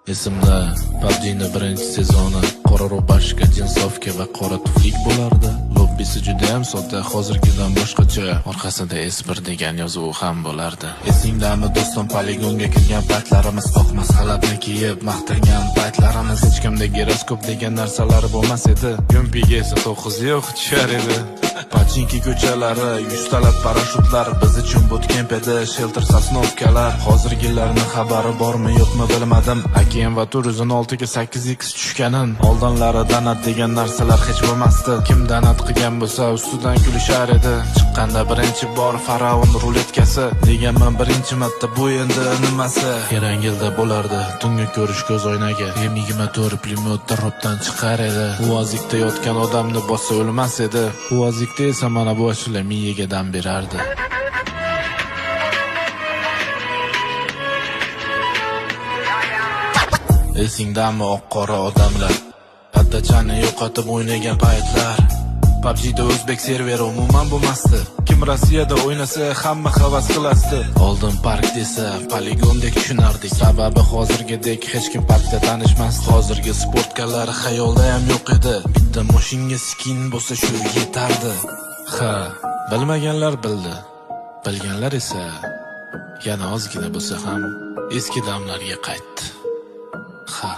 Esimda PUBG'ning birinchi sezoni qora rubashka, jinsovka va qora tuflik bo'lardi. Lobbisi juda ham sodda, hozirgidan boshqacha. Orqasida S1 degan yozuv ham bo'lardi. Esingdami do'stim, poligonga kirgan paytlarimiz, oq masxalabni kiyib maqtangan paytlarimiz, hech kimda giroskop degan narsalar bo'lmas edi. Yumpiga esa 9 yo'q tushar edi. Pachinki ko'chalari, 100 talab parashutlar, biz uchun bootcamp edi, shelter sosnovkalar. Hozirgilarni xabari bormi yo'qmi bilmadim. Akem va Turizm 6 ga 8x tushganim. Oldinlari donat degan narsalar hech bo'lmasdi. Kim donat qilgan bo'lsa ustidan kulishar edi. Chiqqanda birinchi bor Faraon ruletkasi deganman birinchi marta, bu endi nimasi? Yarangilda bo'lardi tungi ko'rish ko'z o'ynagi. M24 pulemyotda robdan chiqar edi. Uvozikda yotgan odamni bossa o'lmas edi. Uvozikda esa mana bu ashula miyaga dam berardi. Esingdami oq-qora odamlar, pattachani yo'qotib o'ynagan paytlar. PUBG'da o'zbek serveri umuman bo'lmasdi. Kim Rossiyada o'ynasa hamma havas qilasdi. Oldin park desa poligondek tushunardik. Sababi hozirgidek hech kim parkda tanishmasdi. Hozirgi sportkalar xayolda ham yo'q edi. Bitta mashinaga skin bo'lsa shu yetardi. Ha, bilmaganlar bildi. Bilganlar esa yana ozgina bo'lsa ham eski damlarga qaytdi. Ha.